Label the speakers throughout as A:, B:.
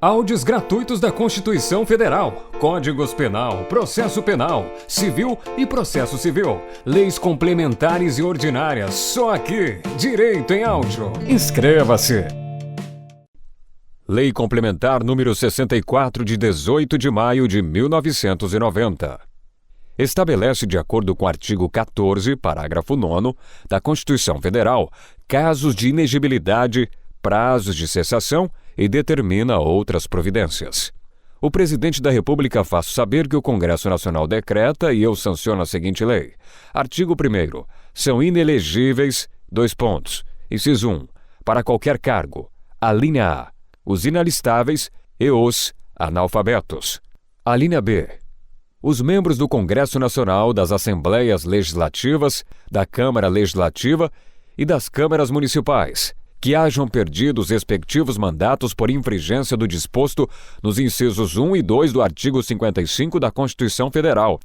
A: Áudios gratuitos da Constituição Federal, Códigos Penal, Processo Penal, Civil e Processo Civil, Leis Complementares e Ordinárias, só aqui, Direito em Áudio. Inscreva-se! Lei Complementar número 64 de 18 de maio de 1990. Estabelece, de acordo com o artigo 14, parágrafo 9º, da Constituição Federal, casos de inegibilidade, prazos de cessação e determina outras providências. O Presidente da República faz saber que o Congresso Nacional decreta e eu sanciono a seguinte lei. Artigo 1º. São inelegíveis, inciso 1, para qualquer cargo, a linha A, os inalistáveis e os analfabetos. A linha B, os membros do Congresso Nacional, das Assembleias Legislativas, da Câmara Legislativa e das câmaras municipais, que hajam perdido os respectivos mandatos por infringência do disposto nos incisos 1 e 2 do artigo 55 da Constituição Federal,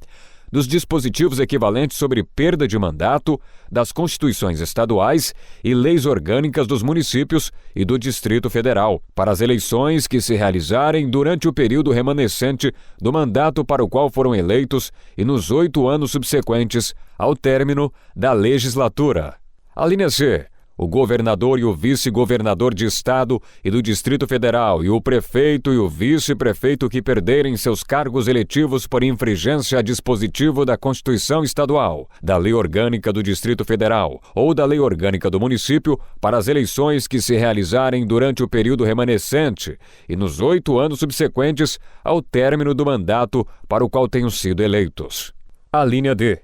A: dos dispositivos equivalentes sobre perda de mandato, das constituições estaduais e leis orgânicas dos municípios e do Distrito Federal, para as eleições que se realizarem durante o período remanescente do mandato para o qual foram eleitos e nos 8 anos subsequentes ao término da legislatura. A linha C, o governador e o vice-governador de Estado e do Distrito Federal e o prefeito e o vice-prefeito que perderem seus cargos eletivos por infringência a dispositivo da Constituição Estadual, da Lei Orgânica do Distrito Federal ou da Lei Orgânica do Município para as eleições que se realizarem durante o período remanescente e nos 8 anos subsequentes ao término do mandato para o qual tenham sido eleitos. A linha D,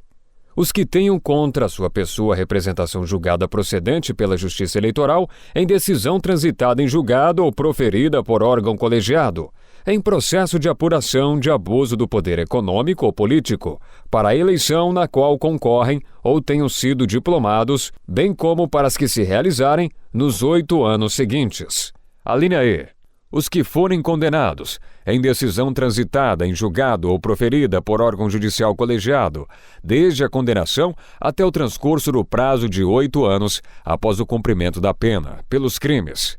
A: os que tenham contra sua pessoa representação julgada procedente pela Justiça Eleitoral em decisão transitada em julgado ou proferida por órgão colegiado, em processo de apuração de abuso do poder econômico ou político, para a eleição na qual concorrem ou tenham sido diplomados, bem como para as que se realizarem nos 8 anos seguintes. A linha E, os que forem condenados em decisão transitada em julgado ou proferida por órgão judicial colegiado, desde a condenação até o transcurso do prazo de 8 anos após o cumprimento da pena, pelos crimes.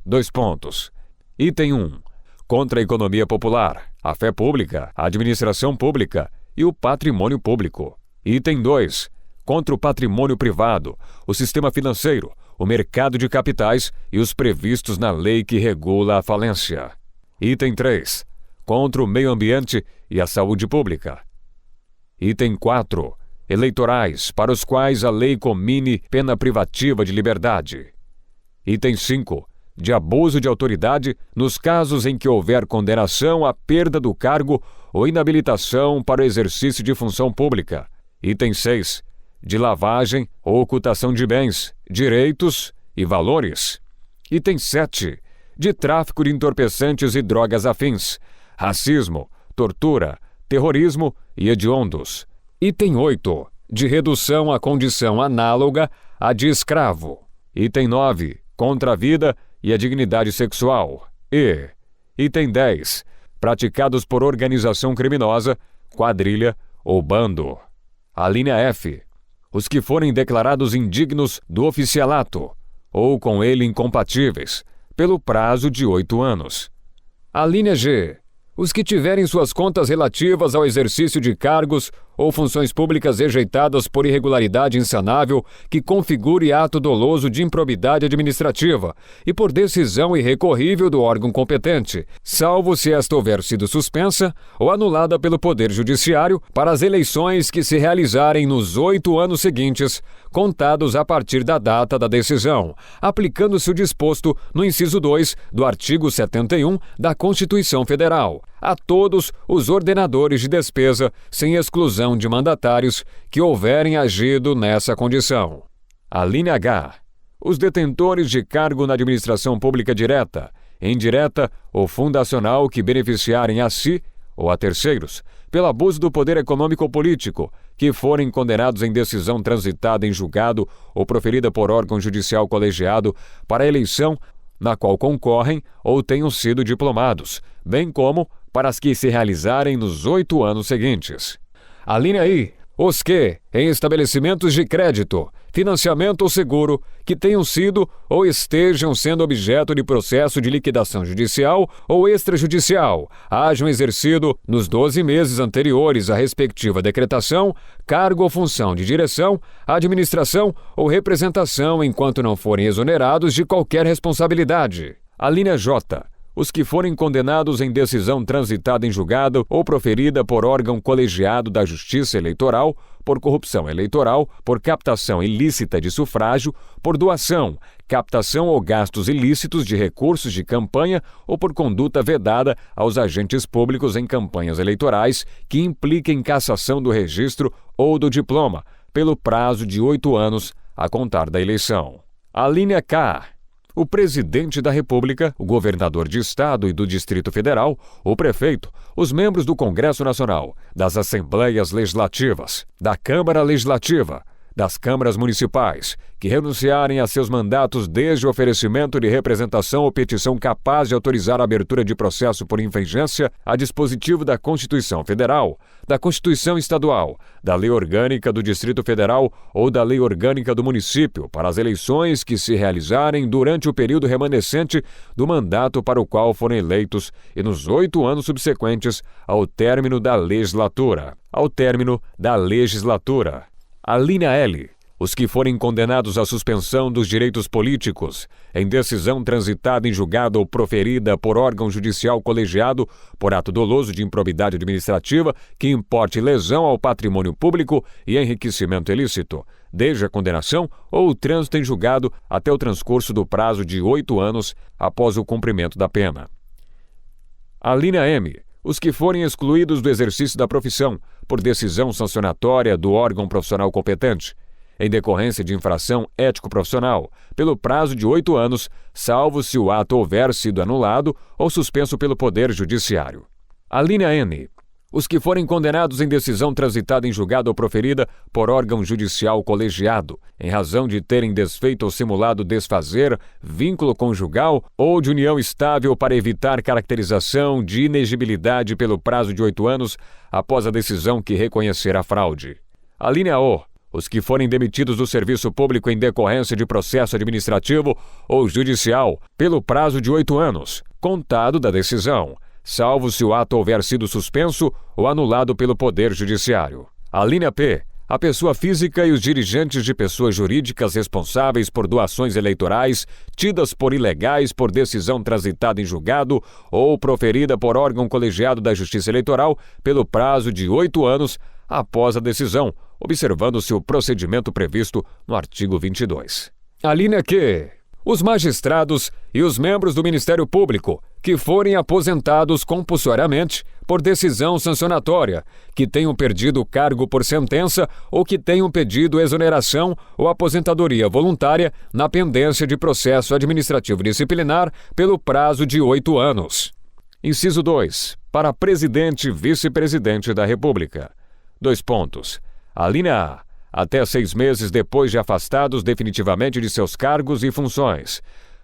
A: Item 1. Contra a economia popular, a fé pública, a administração pública e o patrimônio público. Item 2. Contra o patrimônio privado, o sistema financeiro, o mercado de capitais e os previstos na lei que regula a falência. Item 3. Contra o meio ambiente e a saúde pública. Item 4. Eleitorais, para os quais a lei comine pena privativa de liberdade. Item 5. De abuso de autoridade nos casos em que houver condenação à perda do cargo ou inabilitação para o exercício de função pública. Item 6. De lavagem ou ocultação de bens, direitos e valores. Item 7. De tráfico de entorpecentes e drogas afins, racismo, tortura, terrorismo e hediondos. Item 8. De redução à condição análoga à de escravo. Item 9. Contra a vida e a dignidade sexual. E item 10. Praticados por organização criminosa, quadrilha ou bando. A linha F. Os que forem declarados indignos do oficialato, ou com ele incompatíveis, pelo prazo de 8 anos. A linha G. Os que tiverem suas contas relativas ao exercício de cargos ou funções públicas rejeitadas por irregularidade insanável que configure ato doloso de improbidade administrativa e por decisão irrecorrível do órgão competente, salvo se esta houver sido suspensa ou anulada pelo Poder Judiciário para as eleições que se realizarem nos 8 anos seguintes, contados a partir da data da decisão, aplicando-se o disposto no inciso 2 do artigo 71 da Constituição Federal, a todos os ordenadores de despesa, sem exclusão de mandatários que houverem agido nessa condição. A linha H. Os detentores de cargo na administração pública direta, indireta ou fundacional que beneficiarem a si ou a terceiros, pelo abuso do poder econômico ou político, que forem condenados em decisão transitada em julgado ou proferida por órgão judicial colegiado para a eleição na qual concorrem ou tenham sido diplomados, bem como para as que se realizarem nos 8 anos seguintes. A linha I. os que, em estabelecimentos de crédito, financiamento ou seguro, que tenham sido ou estejam sendo objeto de processo de liquidação judicial ou extrajudicial, hajam exercido, nos 12 meses anteriores à respectiva decretação, cargo ou função de direção, administração ou representação enquanto não forem exonerados de qualquer responsabilidade. A linha J. Os que forem condenados em decisão transitada em julgado ou proferida por órgão colegiado da Justiça Eleitoral, por corrupção eleitoral, por captação ilícita de sufrágio, por doação, captação ou gastos ilícitos de recursos de campanha ou por conduta vedada aos agentes públicos em campanhas eleitorais que impliquem cassação do registro ou do diploma, pelo prazo de 8 anos a contar da eleição. A linha K. O presidente da República, o governador de Estado e do Distrito Federal, o prefeito, os membros do Congresso Nacional, das Assembleias Legislativas, da Câmara Legislativa, das câmaras municipais, que renunciarem a seus mandatos desde o oferecimento de representação ou petição capaz de autorizar a abertura de processo por infringência a dispositivo da Constituição Federal, da Constituição Estadual, da Lei Orgânica do Distrito Federal ou da Lei Orgânica do Município para as eleições que se realizarem durante o período remanescente do mandato para o qual foram eleitos e nos 8 anos subsequentes ao término da legislatura. A linha L. Os que forem condenados à suspensão dos direitos políticos, em decisão transitada em julgado ou proferida por órgão judicial colegiado por ato doloso de improbidade administrativa que importe lesão ao patrimônio público e enriquecimento ilícito, desde a condenação ou o trânsito em julgado até o transcurso do prazo de 8 anos após o cumprimento da pena. A linha M. Os que forem excluídos do exercício da profissão por decisão sancionatória do órgão profissional competente, em decorrência de infração ético-profissional, pelo prazo de 8 anos, salvo se o ato houver sido anulado ou suspenso pelo Poder Judiciário. A linha N. Os que forem condenados em decisão transitada em julgado ou proferida por órgão judicial colegiado, em razão de terem desfeito ou simulado desfazer vínculo conjugal ou de união estável para evitar caracterização de inegibilidade pelo prazo de 8 anos após a decisão que reconhecer a fraude. A linha O. Os que forem demitidos do serviço público em decorrência de processo administrativo ou judicial pelo prazo de 8 anos, contado da decisão, salvo se o ato houver sido suspenso ou anulado pelo Poder Judiciário. A linha P. A pessoa física e os dirigentes de pessoas jurídicas responsáveis por doações eleitorais tidas por ilegais por decisão transitada em julgado ou proferida por órgão colegiado da Justiça Eleitoral pelo prazo de 8 anos após a decisão, observando-se o procedimento previsto no artigo 22. A linha Q. Os magistrados e os membros do Ministério Público que forem aposentados compulsoriamente por decisão sancionatória, que tenham perdido o cargo por sentença ou que tenham pedido exoneração ou aposentadoria voluntária na pendência de processo administrativo disciplinar pelo prazo de 8 anos. Inciso 2. Para presidente e vice-presidente da República. 2 pontos. A linha A. Até 6 meses depois de afastados definitivamente de seus cargos e funções.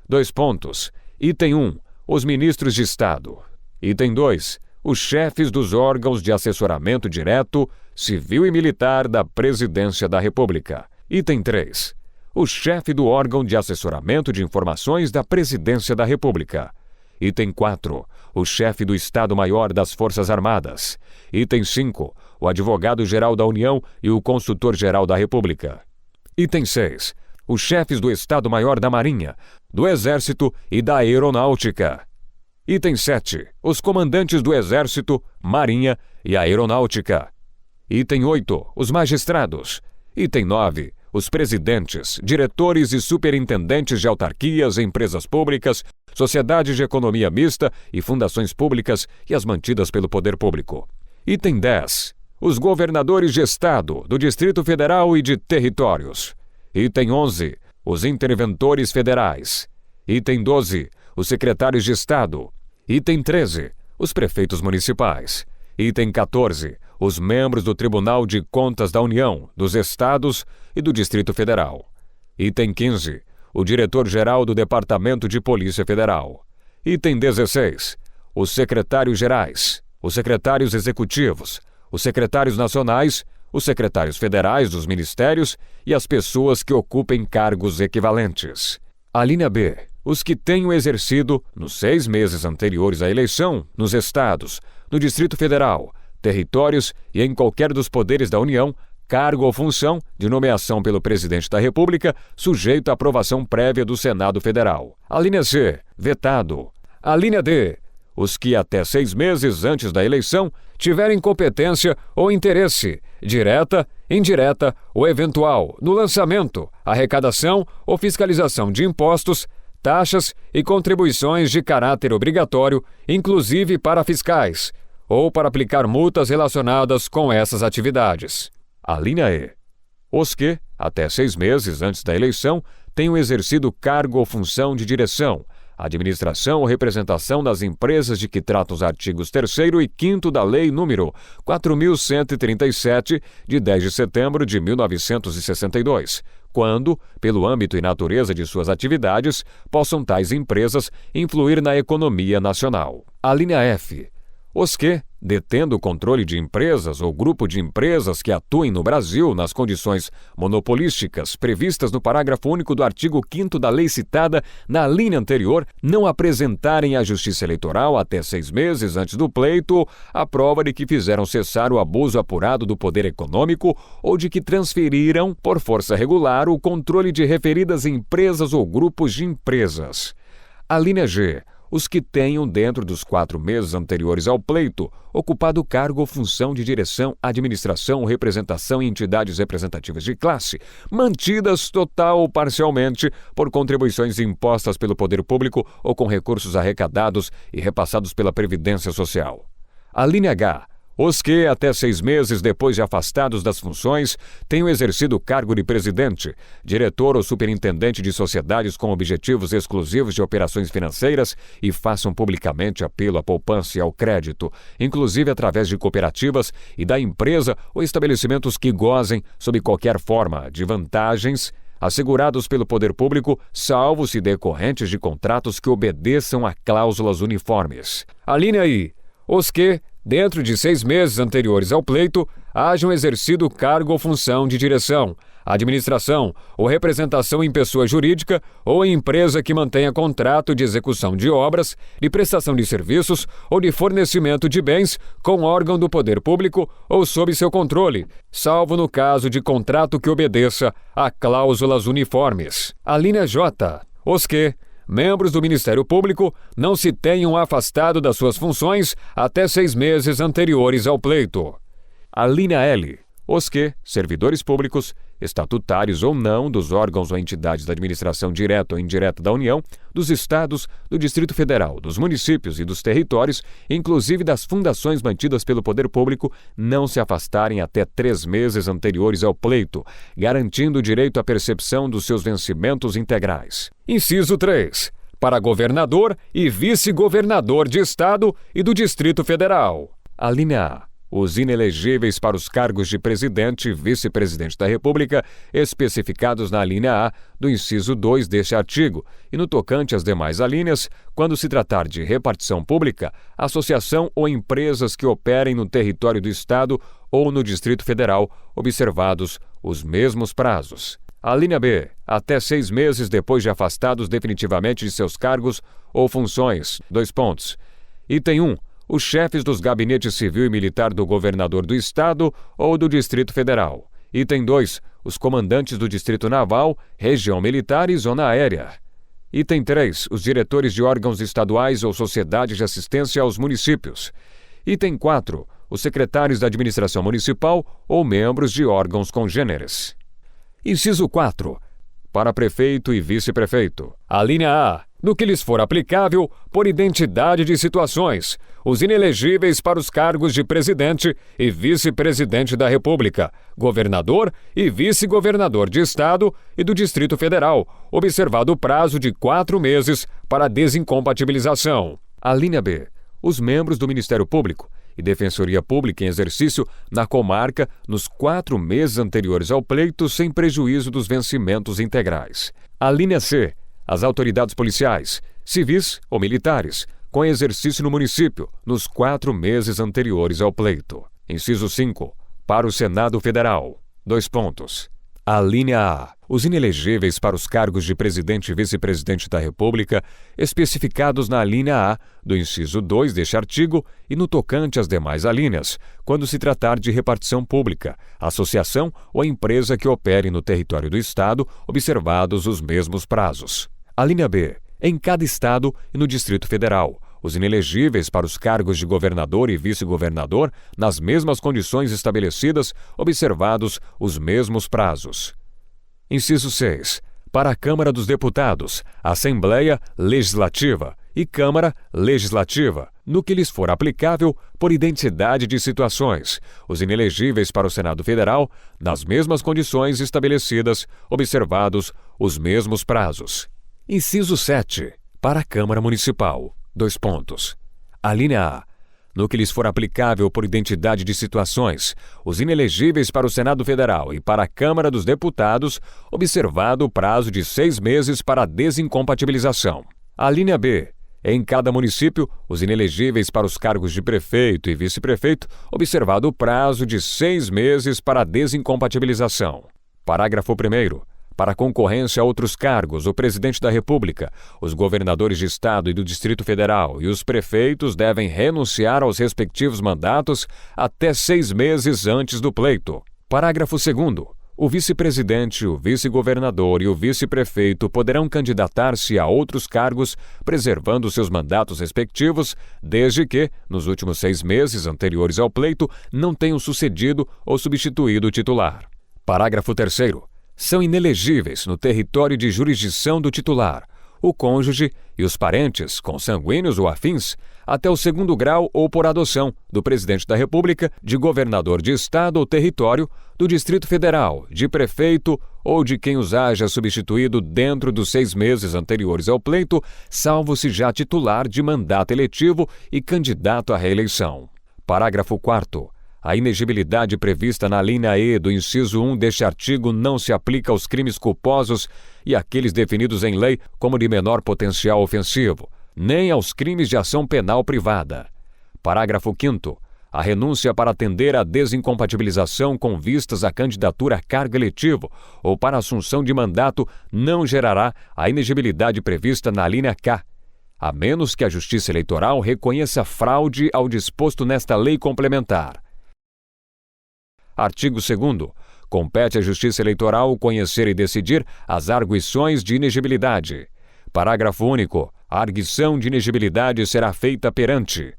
A: 2 pontos. Item 1. Os ministros de Estado. Item 2. Os chefes dos órgãos de assessoramento direto, civil e militar da Presidência da República. Item 3. O chefe do órgão de assessoramento de informações da Presidência da República. Item 4. O chefe do Estado-Maior das Forças Armadas. Item 5. O advogado-geral da União e o consultor-geral da República. Item 6. Os chefes do Estado-Maior da Marinha, do Exército e da Aeronáutica. Item 7. Os comandantes do Exército, Marinha e Aeronáutica. Item 8. Os magistrados. Item 9. Os presidentes, diretores e superintendentes de autarquias, empresas públicas, sociedades de economia mista e fundações públicas e as mantidas pelo poder público. Item 10. Os governadores de Estado, do Distrito Federal e de territórios. Item 11. Os interventores federais. Item 12. Os secretários de Estado. Item 13. Os prefeitos municipais. Item 14. Os membros do Tribunal de Contas da União, dos Estados e do Distrito Federal. Item 15. O diretor-geral do Departamento de Polícia Federal. Item 16. Os secretários gerais, os secretários executivos, os secretários nacionais, os secretários federais dos ministérios e as pessoas que ocupem cargos equivalentes. A linha B. Os que tenham exercido, nos 6 meses anteriores à eleição, nos estados, no Distrito Federal, territórios e em qualquer dos poderes da União, cargo ou função de nomeação pelo Presidente da República, sujeito à aprovação prévia do Senado Federal. A linha C. Vetado. A linha D. Os que até 6 meses antes da eleição tiverem competência ou interesse, direta, indireta ou eventual, no lançamento, arrecadação ou fiscalização de impostos, taxas e contribuições de caráter obrigatório, inclusive para fiscais, ou para aplicar multas relacionadas com essas atividades. A linha E. Os que, até 6 meses antes da eleição, tenham exercido cargo ou função de direção, administração ou representação das empresas de que tratam os artigos 3º e 5º da Lei nº 4.137, de 10 de setembro de 1962, quando, pelo âmbito e natureza de suas atividades, possam tais empresas influir na economia nacional. A linha F. Os que, detendo o controle de empresas ou grupo de empresas que atuem no Brasil nas condições monopolísticas previstas no parágrafo único do artigo 5º da lei citada na linha anterior, não apresentarem à Justiça Eleitoral até 6 meses antes do pleito a prova de que fizeram cessar o abuso apurado do poder econômico ou de que transferiram, por força regular, o controle de referidas empresas ou grupos de empresas. A linha G. Os que tenham, dentro dos 4 meses anteriores ao pleito, ocupado cargo ou função de direção, administração ou representação em entidades representativas de classe, mantidas total ou parcialmente por contribuições impostas pelo poder público ou com recursos arrecadados e repassados pela Previdência Social. A linha H. Os que, até 6 meses depois de afastados das funções, tenham exercido o cargo de presidente, diretor ou superintendente de sociedades com objetivos exclusivos de operações financeiras e façam publicamente apelo à poupança e ao crédito, inclusive através de cooperativas, e da empresa ou estabelecimentos que gozem, sob qualquer forma, de vantagens assegurados pelo poder público, salvo se decorrentes de contratos que obedeçam a cláusulas uniformes. A linha I. Os que, dentro de 6 meses anteriores ao pleito, hajam exercido cargo ou função de direção, administração ou representação em pessoa jurídica ou em empresa que mantenha contrato de execução de obras, de prestação de serviços ou de fornecimento de bens com órgão do poder público ou sob seu controle, salvo no caso de contrato que obedeça a cláusulas uniformes. A linha J. Os que, membros do Ministério Público, não se tenham afastado das suas funções até 6 meses anteriores ao pleito. A linha L. Os que, servidores públicos, estatutários ou não dos órgãos ou entidades da administração direta ou indireta da União, dos Estados, do Distrito Federal, dos municípios e dos territórios, inclusive das fundações mantidas pelo poder público, não se afastarem até 3 meses anteriores ao pleito, garantindo o direito à percepção dos seus vencimentos integrais. Inciso 3. Para governador e vice-governador de Estado e do Distrito Federal. A linha A. Os inelegíveis para os cargos de presidente e vice-presidente da República, especificados na linha A do inciso 2 deste artigo, e no tocante às demais alíneas, quando se tratar de repartição pública, associação ou empresas que operem no território do Estado ou no Distrito Federal, observados os mesmos prazos. A linha B. Até 6 meses depois de afastados definitivamente de seus cargos ou funções. Item 1. Os chefes dos gabinetes civil e militar do governador do Estado ou do Distrito Federal. Item 2. Os comandantes do Distrito Naval, região militar e zona aérea. Item 3. Os diretores de órgãos estaduais ou sociedades de assistência aos municípios. Item 4. Os secretários da administração municipal ou membros de órgãos congêneres. Inciso 4. Para prefeito e vice-prefeito. A linha A. No que lhes for aplicável, por identidade de situações, os inelegíveis para os cargos de presidente e vice-presidente da República, governador e vice-governador de Estado e do Distrito Federal, observado o prazo de 4 meses para desincompatibilização. A linha B. Os membros do Ministério Público e Defensoria Pública em exercício na comarca nos 4 meses anteriores ao pleito, sem prejuízo dos vencimentos integrais. A linha C. As autoridades policiais, civis ou militares, com exercício no município, nos 4 meses anteriores ao pleito. Inciso 5. Para o Senado Federal. A linha A. Os inelegíveis para os cargos de presidente e vice-presidente da República, especificados na linha A do inciso 2 deste artigo e no tocante às demais alíneas, quando se tratar de repartição pública, associação ou empresa que opere no território do Estado, observados os mesmos prazos. A linha B. Em cada Estado e no Distrito Federal, os inelegíveis para os cargos de governador e vice-governador, nas mesmas condições estabelecidas, observados os mesmos prazos. Inciso 6. Para a Câmara dos Deputados, Assembleia Legislativa e Câmara Legislativa, no que lhes for aplicável por identidade de situações, os inelegíveis para o Senado Federal, nas mesmas condições estabelecidas, observados os mesmos prazos. Inciso 7. Para a Câmara Municipal. A linha A. No que lhes for aplicável por identidade de situações, os inelegíveis para o Senado Federal e para a Câmara dos Deputados, observado o prazo de 6 meses para a desincompatibilização. A linha B. Em cada município, os inelegíveis para os cargos de prefeito e vice-prefeito, observado o prazo de 6 meses para a desincompatibilização. Parágrafo 1º. Para concorrência a outros cargos, o presidente da República, os governadores de Estado e do Distrito Federal e os prefeitos devem renunciar aos respectivos mandatos até 6 meses antes do pleito. Parágrafo 2º. O vice-presidente, o vice-governador e o vice-prefeito poderão candidatar-se a outros cargos, preservando seus mandatos respectivos, desde que, nos últimos 6 meses anteriores ao pleito, não tenham sucedido ou substituído o titular. Parágrafo 3º. São inelegíveis no território de jurisdição do titular, o cônjuge e os parentes, consanguíneos ou afins, até o 2º grau ou por adoção do presidente da República, de governador de estado ou território, do Distrito Federal, de prefeito ou de quem os haja substituído dentro dos 6 meses anteriores ao pleito, salvo se já titular de mandato eletivo e candidato à reeleição. Parágrafo 4º. A inegibilidade prevista na linha E do inciso 1 deste artigo não se aplica aos crimes culposos e àqueles definidos em lei como de menor potencial ofensivo, nem aos crimes de ação penal privada. Parágrafo 5º. A renúncia para atender à desincompatibilização com vistas à candidatura a cargo eletivo ou para assunção de mandato não gerará a inegibilidade prevista na linha K, a menos que a Justiça Eleitoral reconheça fraude ao disposto nesta lei complementar. Artigo 2º. Compete à Justiça Eleitoral conhecer e decidir as arguições de inegibilidade. Parágrafo único. A arguição de inegibilidade será feita perante: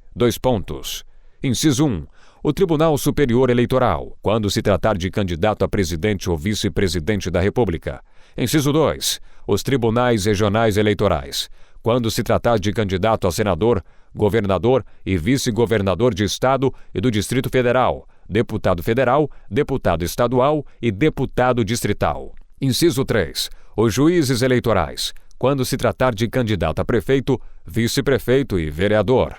A: Inciso 1. O Tribunal Superior Eleitoral, quando se tratar de candidato a presidente ou vice-presidente da República. Inciso 2. Os Tribunais Regionais Eleitorais, quando se tratar de candidato a senador, governador e vice-governador de Estado e do Distrito Federal, deputado federal, deputado estadual e deputado distrital. Inciso 3. Os juízes eleitorais, quando se tratar de candidato a prefeito, vice-prefeito e vereador.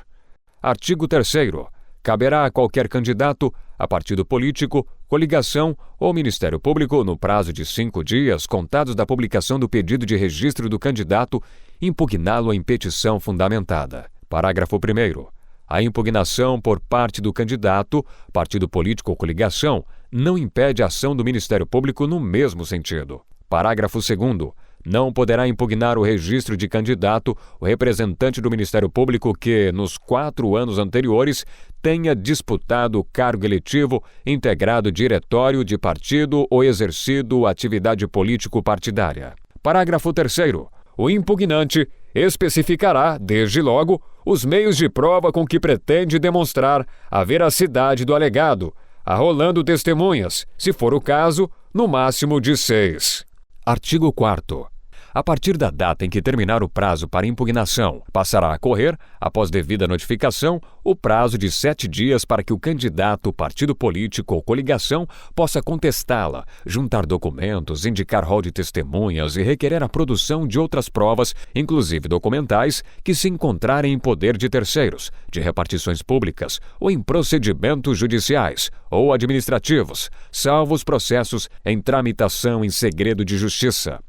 A: Artigo 3º. Caberá a qualquer candidato, a partido político, coligação ou Ministério Público, no prazo de 5 dias contados da publicação do pedido de registro do candidato, impugná-lo em petição fundamentada. Parágrafo 1º. A impugnação por parte do candidato, partido político ou coligação, não impede a ação do Ministério Público no mesmo sentido. Parágrafo 2º. Não poderá impugnar o registro de candidato o representante do Ministério Público que, nos 4 anos anteriores, tenha disputado cargo eletivo, integrado diretório de partido ou exercido atividade político-partidária. Parágrafo 3º. O impugnante especificará, desde logo, os meios de prova com que pretende demonstrar a veracidade do alegado, arrolando testemunhas, se for o caso, no máximo de 6. Artigo 4º. A partir da data em que terminar o prazo para impugnação, passará a correr, após devida notificação, o prazo de 7 dias para que o candidato, partido político ou coligação possa contestá-la, juntar documentos, indicar rol de testemunhas e requerer a produção de outras provas, inclusive documentais, que se encontrarem em poder de terceiros, de repartições públicas ou em procedimentos judiciais ou administrativos, salvo os processos em tramitação em segredo de justiça.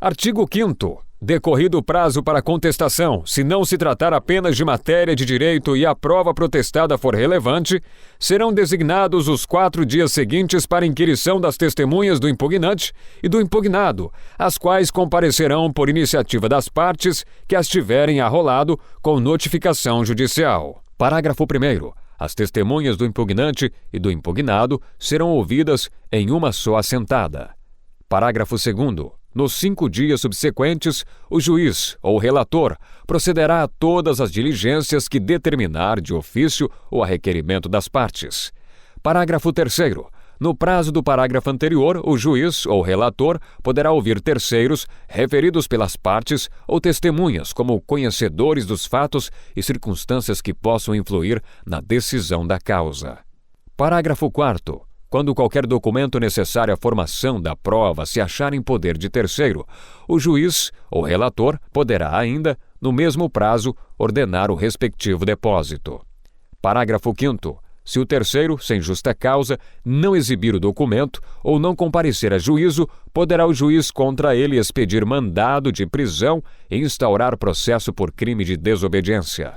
A: Artigo 5º. Decorrido o prazo para contestação, se não se tratar apenas de matéria de direito e a prova protestada for relevante, serão designados os 4 dias seguintes para inquirição das testemunhas do impugnante e do impugnado, as quais comparecerão por iniciativa das partes que as tiverem arrolado com notificação judicial. Parágrafo 1º. As testemunhas do impugnante e do impugnado serão ouvidas em uma só assentada. Parágrafo 2º. Nos 5 dias subsequentes, o juiz ou relator procederá a todas as diligências que determinar de ofício ou a requerimento das partes. Parágrafo 3º. No prazo do parágrafo anterior, o juiz ou relator poderá ouvir terceiros referidos pelas partes ou testemunhas como conhecedores dos fatos e circunstâncias que possam influir na decisão da causa. Parágrafo 4º. Quando qualquer documento necessário à formação da prova se achar em poder de terceiro, o juiz ou relator poderá ainda, no mesmo prazo, ordenar o respectivo depósito. Parágrafo 5º. Se o terceiro, sem justa causa, não exibir o documento ou não comparecer a juízo, poderá o juiz contra ele expedir mandado de prisão e instaurar processo por crime de desobediência.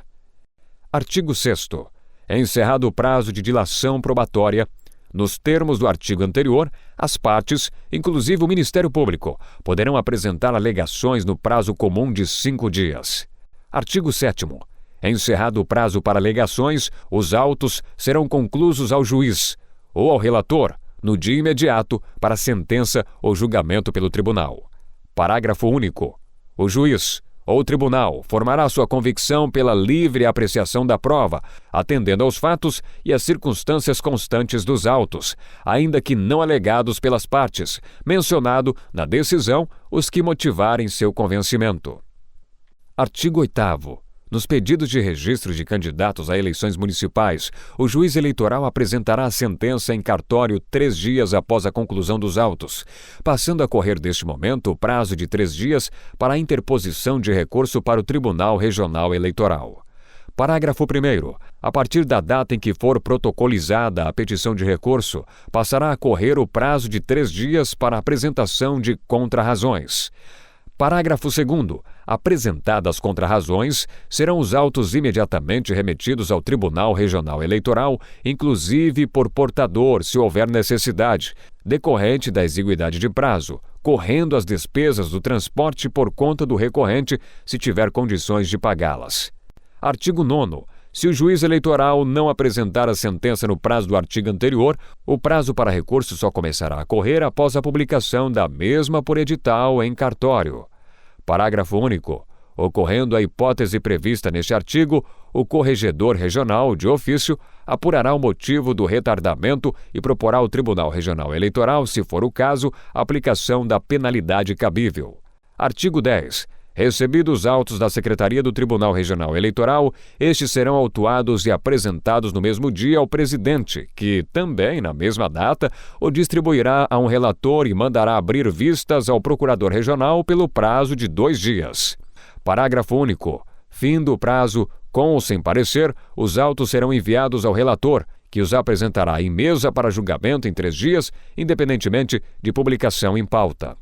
A: Artigo 6º. É encerrado o prazo de dilação probatória. Nos termos do artigo anterior, as partes, inclusive o Ministério Público, poderão apresentar alegações no prazo comum de 5 dias. Artigo 7º. É encerrado o prazo para alegações, os autos serão conclusos ao juiz ou ao relator, no dia imediato, para sentença ou julgamento pelo tribunal. Parágrafo único. O juiz ou o tribunal formará sua convicção pela livre apreciação da prova, atendendo aos fatos e às circunstâncias constantes dos autos, ainda que não alegados pelas partes, mencionado na decisão os que motivarem seu convencimento. Artigo 8º. Nos pedidos de registro de candidatos a eleições municipais, o juiz eleitoral apresentará a sentença em cartório 3 dias após a conclusão dos autos, passando a correr deste momento o prazo de 3 dias para a interposição de recurso para o Tribunal Regional Eleitoral. Parágrafo 1º. A partir da data em que for protocolizada a petição de recurso, passará a correr o prazo de 3 dias para a apresentação de contrarrazões. Parágrafo 2º. Apresentadas contrarrazões, serão os autos imediatamente remetidos ao Tribunal Regional Eleitoral, inclusive por portador, se houver necessidade, decorrente da exiguidade de prazo, correndo as despesas do transporte por conta do recorrente, se tiver condições de pagá-las. Artigo 9º. Se o juiz eleitoral não apresentar a sentença no prazo do artigo anterior, o prazo para recurso só começará a correr após a publicação da mesma por edital em cartório. Parágrafo único. Ocorrendo a hipótese prevista neste artigo, o corregedor regional, de ofício, apurará o motivo do retardamento e proporá ao Tribunal Regional Eleitoral, se for o caso, a aplicação da penalidade cabível. Artigo 10. Recebidos os autos da Secretaria do Tribunal Regional Eleitoral, estes serão autuados e apresentados no mesmo dia ao presidente, que, também na mesma data, o distribuirá a um relator e mandará abrir vistas ao procurador regional pelo prazo de 2 dias. Parágrafo único. Fim do prazo, com ou sem parecer, os autos serão enviados ao relator, que os apresentará em mesa para julgamento em 3 dias, independentemente de publicação em pauta.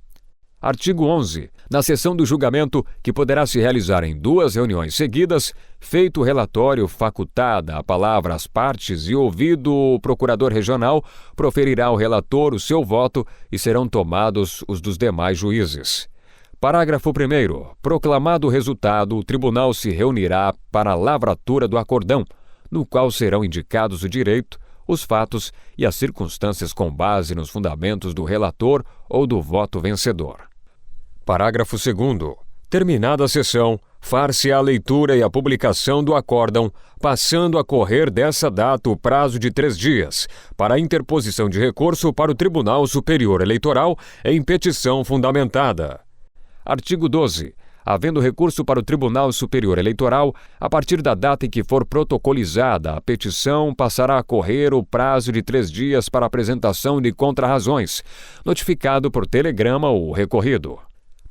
A: Artigo 11. Na sessão do julgamento, que poderá se realizar em 2 reuniões seguidas, feito o relatório, facultada a palavra às partes e ouvido o procurador regional, proferirá o relator o seu voto e serão tomados os dos demais juízes. Parágrafo 1º. Proclamado o resultado, o tribunal se reunirá para a lavratura do acordão, no qual serão indicados o direito, os fatos e as circunstâncias com base nos fundamentos do relator ou do voto vencedor. Parágrafo 2º. Terminada a sessão, far-se a leitura e a publicação do acórdão, passando a correr dessa data o prazo de 3 dias, para a interposição de recurso para o Tribunal Superior Eleitoral em petição fundamentada. Artigo 12. Havendo recurso para o Tribunal Superior Eleitoral, a partir da data em que for protocolizada a petição, passará a correr o prazo de 3 dias para apresentação de contrarrazões, notificado por telegrama o recorrido.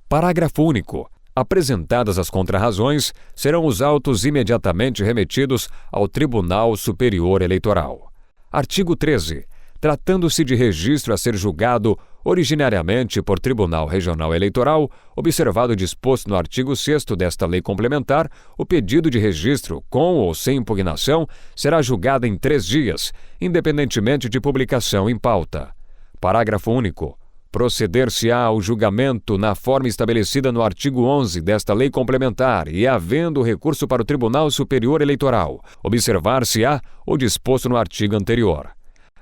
A: Parágrafo único. Apresentadas as contrarrazões, serão os autos imediatamente remetidos ao Tribunal Superior Eleitoral. Artigo 13. tratando-se de registro a ser julgado originariamente por Tribunal Regional Eleitoral, observado o disposto no artigo 6º desta lei complementar, o pedido de registro, com ou sem impugnação, será julgado em 3 dias, independentemente de publicação em pauta. Parágrafo único. Proceder-se-á ao julgamento na forma estabelecida no artigo 11 desta lei complementar e, havendo recurso para o Tribunal Superior Eleitoral, observar-se-á o disposto no artigo anterior.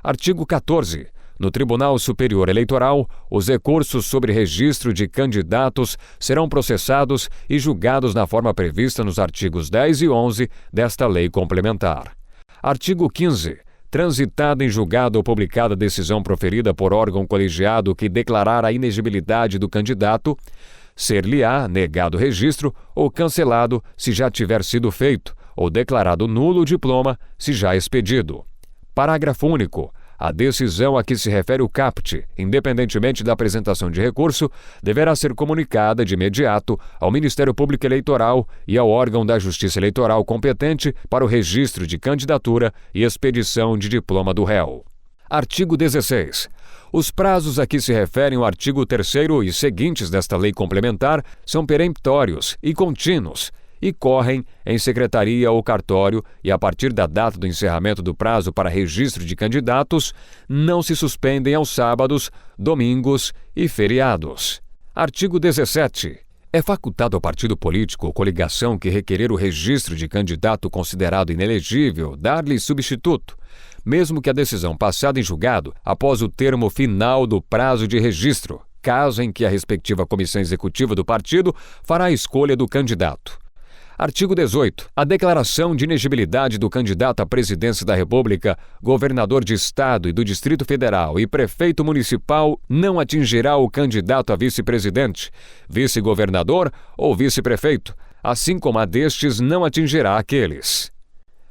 A: Artigo 14. No Tribunal Superior Eleitoral, os recursos sobre registro de candidatos serão processados e julgados na forma prevista nos artigos 10 e 11 desta lei complementar. Artigo 15. Transitada em julgado ou publicada decisão proferida por órgão colegiado que declarar a inexigibilidade do candidato, ser-lhe-á negado registro ou cancelado se já tiver sido feito, ou declarado nulo o diploma se já expedido. Parágrafo único. A decisão a que se refere o CAPT, independentemente da apresentação de recurso, deverá ser comunicada de imediato ao Ministério Público Eleitoral e ao órgão da Justiça Eleitoral competente para o registro de candidatura e expedição de diploma do réu. Artigo 16. Os prazos a que se referem o artigo 3º e seguintes desta lei complementar são peremptórios e contínuos, e correm em secretaria ou cartório e, a partir da data do encerramento do prazo para registro de candidatos, não se suspendem aos sábados, domingos e feriados. Artigo 17. É facultado ao partido político ou coligação que requerer o registro de candidato considerado inelegível dar-lhe substituto, mesmo que a decisão passada em julgado após o termo final do prazo de registro, caso em que a respectiva comissão executiva do partido fará a escolha do candidato. Artigo 18. A declaração de inegibilidade do candidato à presidência da República, governador de Estado e do Distrito Federal e prefeito municipal não atingirá o candidato a vice-presidente, vice-governador ou vice-prefeito, assim como a destes não atingirá aqueles.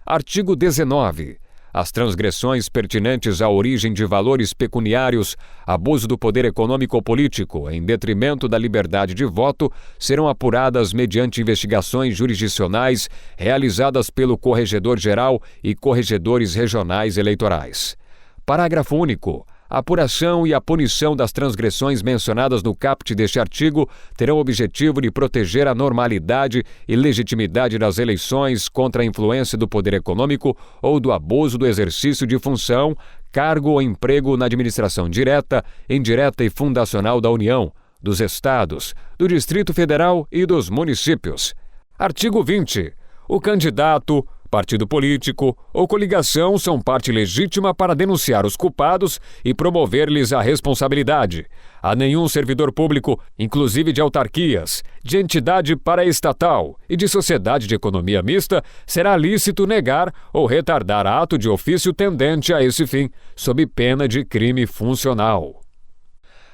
A: Artigo 19. As transgressões pertinentes à origem de valores pecuniários, abuso do poder econômico ou político, em detrimento da liberdade de voto, serão apuradas mediante investigações jurisdicionais realizadas pelo Corregedor-Geral e Corregedores Regionais Eleitorais. Parágrafo único. A apuração e a punição das transgressões mencionadas no caput deste artigo terão o objetivo de proteger a normalidade e legitimidade das eleições contra a influência do poder econômico ou do abuso do exercício de função, cargo ou emprego na administração direta, indireta e fundacional da União, dos Estados, do Distrito Federal e dos municípios. Artigo 20. O candidato, partido político ou coligação são parte legítima para denunciar os culpados e promover-lhes a responsabilidade. A nenhum servidor público, inclusive de autarquias, de entidade paraestatal e de sociedade de economia mista, será lícito negar ou retardar ato de ofício tendente a esse fim, sob pena de crime funcional.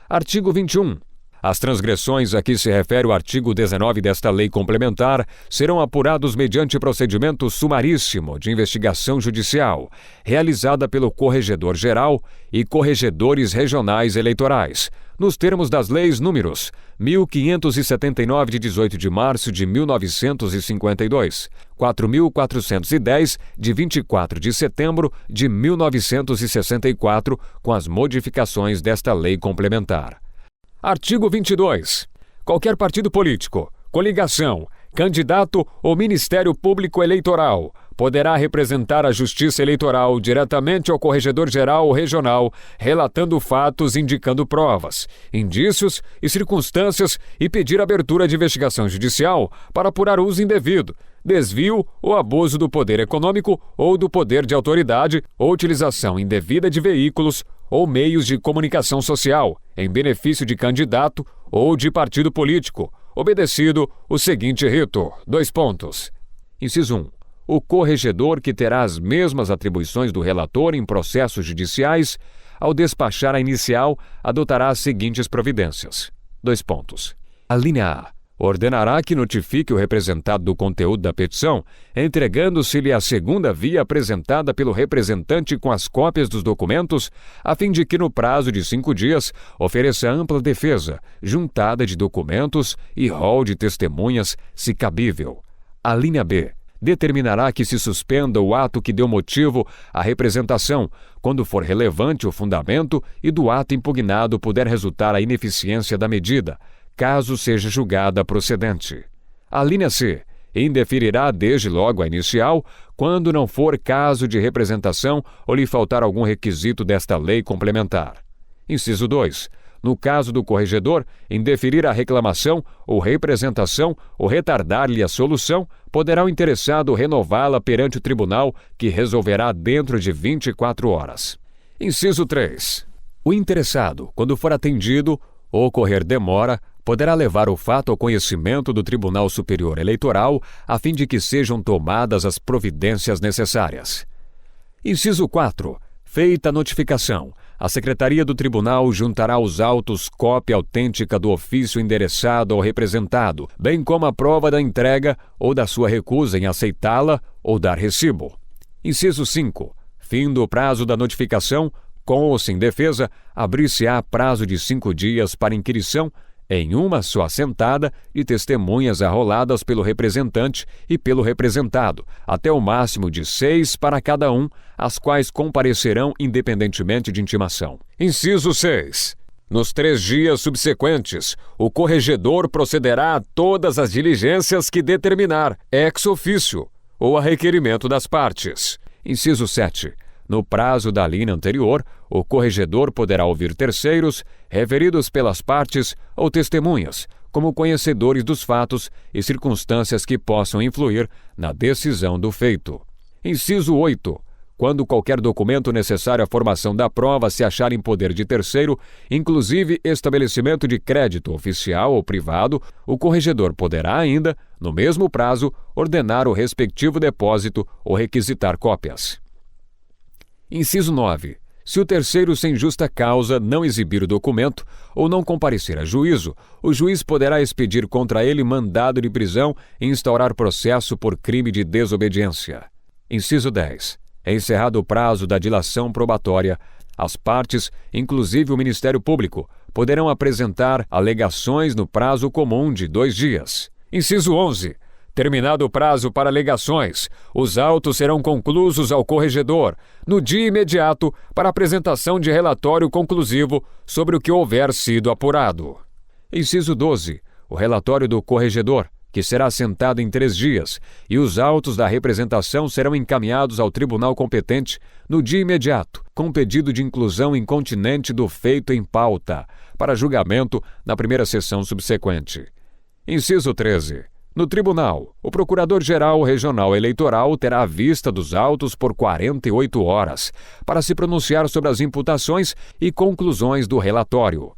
A: Artigo 21. As transgressões a que se refere o artigo 19 desta lei complementar serão apurados mediante procedimento sumaríssimo de investigação judicial, realizada pelo Corregedor-Geral e Corregedores Regionais Eleitorais, nos termos das leis números 1579 de 18 de março de 1952, 4410 de 24 de setembro de 1964, com as modificações desta lei complementar. Artigo 22. Qualquer partido político, coligação, candidato ou Ministério Público Eleitoral poderá representar a Justiça Eleitoral diretamente ao Corregedor-Geral ou Regional, relatando fatos, indicando provas, indícios e circunstâncias e pedir abertura de investigação judicial para apurar uso indevido, desvio ou abuso do poder econômico ou do poder de autoridade ou utilização indevida de veículos ou meios de comunicação social, em benefício de candidato ou de partido político, obedecido o seguinte rito: : Inciso 1. O corregedor, que terá as mesmas atribuições do relator em processos judiciais, ao despachar a inicial, adotará as seguintes providências: : A linha A. Ordenará que notifique o representado do conteúdo da petição, entregando-se-lhe a segunda via apresentada pelo representante com as cópias dos documentos, a fim de que, no prazo de 5 dias, ofereça ampla defesa, juntada de documentos e rol de testemunhas, se cabível. A linha B. determinará que se suspenda o ato que deu motivo à representação, quando for relevante o fundamento e do ato impugnado puder resultar a ineficiência da medida, caso seja julgada procedente. A linha C indeferirá desde logo a inicial, quando não for caso de representação ou lhe faltar algum requisito desta lei complementar. Inciso 2. No caso do corregedor, indeferir a reclamação ou representação ou retardar-lhe a solução, poderá o interessado renová-la perante o tribunal, que resolverá dentro de 24 horas. Inciso 3. O interessado, quando for atendido ou ocorrer demora, poderá levar o fato ao conhecimento do Tribunal Superior Eleitoral, a fim de que sejam tomadas as providências necessárias. Inciso 4. Feita a notificação, a Secretaria do Tribunal juntará aos autos cópia autêntica do ofício endereçado ao representado, bem como a prova da entrega ou da sua recusa em aceitá-la ou dar recibo. Inciso 5. Fim do prazo da notificação, com ou sem defesa, abrir-se-á prazo de 5 dias para inquirição, em uma só assentada, de testemunhas arroladas pelo representante e pelo representado, até o máximo de 6 para cada um, as quais comparecerão independentemente de intimação. Inciso 6. Nos 3 dias subsequentes, o corregedor procederá a todas as diligências que determinar, ex officio, ou a requerimento das partes. Inciso 7. No prazo da linha anterior, o corregedor poderá ouvir terceiros, referidos pelas partes ou testemunhas, como conhecedores dos fatos e circunstâncias que possam influir na decisão do feito. Inciso 8. Quando qualquer documento necessário à formação da prova se achar em poder de terceiro, inclusive estabelecimento de crédito oficial ou privado, o corregedor poderá ainda, no mesmo prazo, ordenar o respectivo depósito ou requisitar cópias. Inciso 9. Se o terceiro sem justa causa não exibir o documento ou não comparecer a juízo, o juiz poderá expedir contra ele mandado de prisão e instaurar processo por crime de desobediência. Inciso 10. Encerrado o prazo da dilação probatória, as partes, inclusive o Ministério Público, poderão apresentar alegações no prazo comum de 2 dias. Inciso 11. Terminado o prazo para alegações, os autos serão conclusos ao corregedor, no dia imediato, para apresentação de relatório conclusivo sobre o que houver sido apurado. Inciso 12. O relatório do corregedor, que será assentado em 3 dias, e os autos da representação serão encaminhados ao tribunal competente no dia imediato, com pedido de inclusão incontinente do feito em pauta, para julgamento na primeira sessão subsequente. Inciso 13. No tribunal, o Procurador-Geral Regional Eleitoral terá a vista dos autos por 48 horas, para se pronunciar sobre as imputações e conclusões do relatório.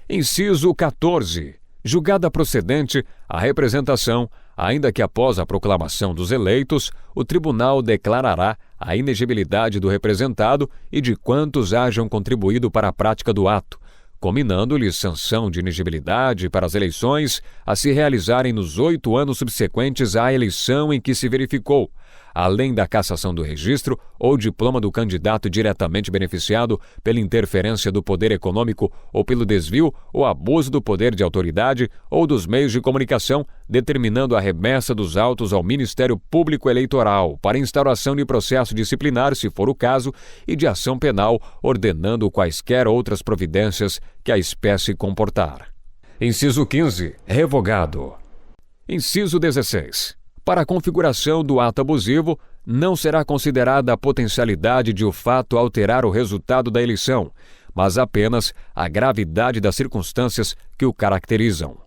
A: Inciso 14. Julgada procedente a representação, ainda que após a proclamação dos eleitos, o tribunal declarará a inegibilidade do representado e de quantos hajam contribuído para a prática do ato, combinando-lhe sanção de inegibilidade para as eleições a se realizarem nos 8 anos subsequentes à eleição em que se verificou, além da cassação do registro ou diploma do candidato diretamente beneficiado pela interferência do poder econômico ou pelo desvio ou abuso do poder de autoridade ou dos meios de comunicação, determinando a remessa dos autos ao Ministério Público Eleitoral para instauração de processo disciplinar, se for o caso, e de ação penal, ordenando quaisquer outras providências que a espécie comportar. Inciso 15. Revogado. Inciso 16. Para a configuração do ato abusivo, não será considerada a potencialidade de o fato alterar o resultado da eleição, mas apenas a gravidade das circunstâncias que o caracterizam.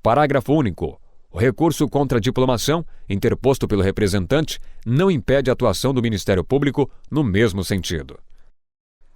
A: Parágrafo único. O recurso contra a diplomação, interposto pelo representante, não impede a atuação do Ministério Público no mesmo sentido.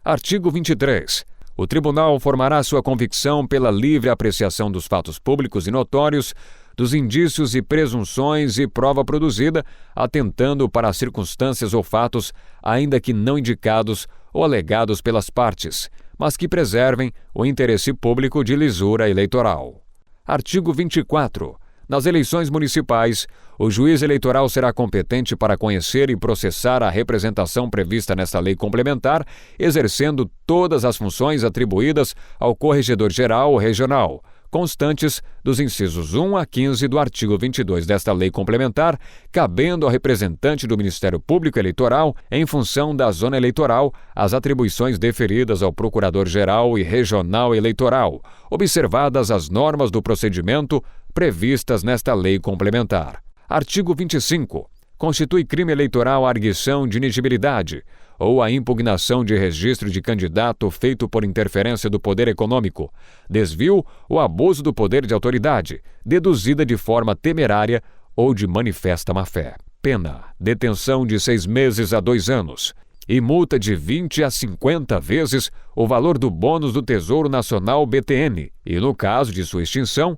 A: Artigo 23. O tribunal formará sua convicção pela livre apreciação dos fatos públicos e notórios, dos indícios e presunções e prova produzida, atentando para as circunstâncias ou fatos, ainda que não indicados ou alegados pelas partes, mas que preservem o interesse público de lisura eleitoral. Artigo 24. Nas eleições municipais, o juiz eleitoral será competente para conhecer e processar a representação prevista nesta lei complementar, exercendo todas as funções atribuídas ao corregedor-geral regional, constantes dos incisos 1 a 15 do artigo 22 desta lei complementar, cabendo ao representante do Ministério Público Eleitoral, em função da zona eleitoral, as atribuições deferidas ao Procurador-Geral e Regional Eleitoral, observadas as normas do procedimento previstas nesta lei complementar. Artigo 25. Constitui crime eleitoral a arguição de inigibilidade ou a impugnação de registro de candidato feito por interferência do poder econômico, desvio ou abuso do poder de autoridade, deduzida de forma temerária ou de manifesta má-fé. Pena: detenção de 6 meses a 2 anos e multa de 20 a 50 vezes o valor do bônus do Tesouro Nacional BTN e, no caso de sua extinção,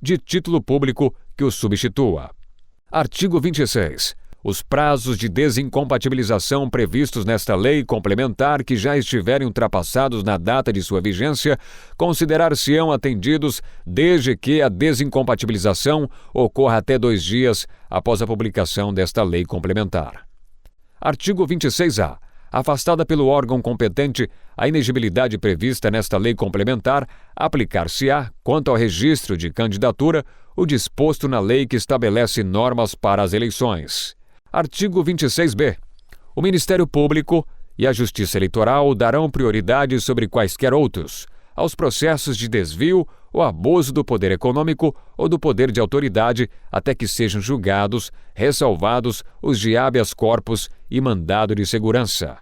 A: de título público que o substitua. Artigo 26. Os prazos de desincompatibilização previstos nesta lei complementar que já estiverem ultrapassados na data de sua vigência considerar-se-ão atendidos desde que a desincompatibilização ocorra até 2 dias após a publicação desta lei complementar. Artigo 26-A. Afastada pelo órgão competente, a inegibilidade prevista nesta lei complementar aplicar-se-á, quanto ao registro de candidatura, o disposto na lei que estabelece normas para as eleições. Artigo 26-B. O Ministério Público e a Justiça Eleitoral darão prioridade sobre quaisquer outros aos processos de desvio ou abuso do poder econômico ou do poder de autoridade até que sejam julgados, ressalvados os de habeas corpus e mandado de segurança.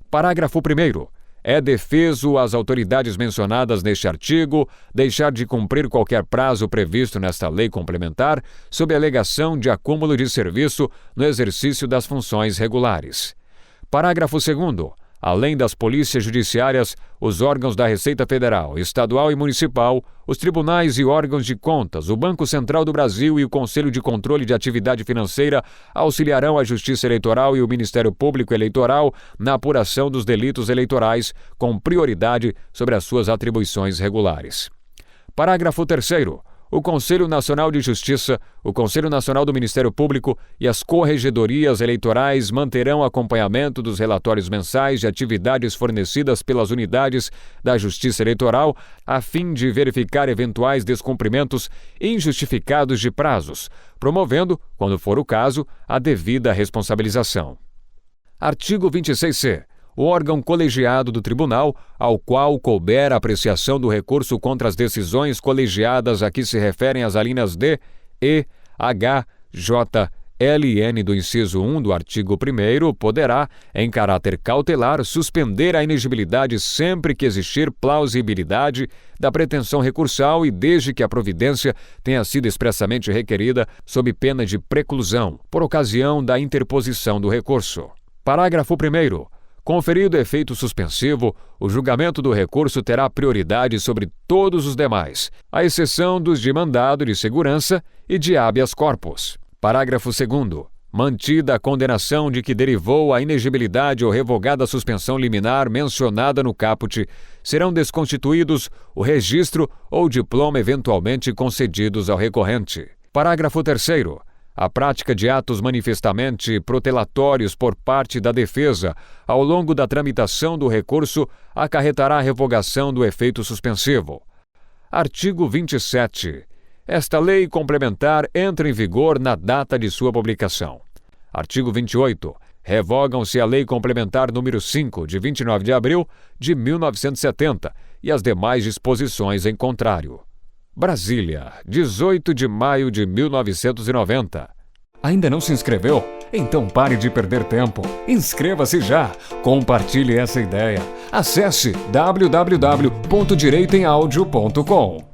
A: Parágrafo 1º. É defeso às autoridades mencionadas neste artigo deixar de cumprir qualquer prazo previsto nesta lei complementar sob a alegação de acúmulo de serviço no exercício das funções regulares. Parágrafo 2º. Além das polícias judiciárias, os órgãos da Receita Federal, Estadual e Municipal, os tribunais e órgãos de contas, o Banco Central do Brasil e o Conselho de Controle de Atividade Financeira auxiliarão a Justiça Eleitoral e o Ministério Público Eleitoral na apuração dos delitos eleitorais, com prioridade sobre as suas atribuições regulares. Parágrafo 3º. O Conselho Nacional de Justiça, o Conselho Nacional do Ministério Público e as corregedorias eleitorais manterão acompanhamento dos relatórios mensais de atividades fornecidas pelas unidades da Justiça Eleitoral, a fim de verificar eventuais descumprimentos injustificados de prazos, promovendo, quando for o caso, a devida responsabilização. Artigo 26-C. O órgão colegiado do tribunal, ao qual couber a apreciação do recurso contra as decisões colegiadas a que se referem as alíneas D, E, H, J, L e N do inciso 1 do artigo 1º, poderá, em caráter cautelar, suspender a inegibilidade sempre que existir plausibilidade da pretensão recursal e desde que a providência tenha sido expressamente requerida sob pena de preclusão, por ocasião da interposição do recurso. Parágrafo 1º. Conferido efeito suspensivo, o julgamento do recurso terá prioridade sobre todos os demais, à exceção dos de mandado de segurança e de habeas corpus. Parágrafo 2º. Mantida a condenação de que derivou a inegibilidade ou revogada a suspensão liminar mencionada no caput, serão desconstituídos o registro ou diploma eventualmente concedidos ao recorrente. Parágrafo 3º. A prática de atos manifestamente protelatórios por parte da defesa ao longo da tramitação do recurso acarretará a revogação do efeito suspensivo. Artigo 27. Esta lei complementar entra em vigor na data de sua publicação. Artigo 28. Revogam-se a Lei Complementar número 5, de 29 de abril de 1970, e as demais disposições em contrário. Brasília, 18 de maio de 1990. Ainda não se inscreveu? Então pare de perder tempo. Inscreva-se já. Compartilhe essa ideia. Acesse www.direitoemaudio.com.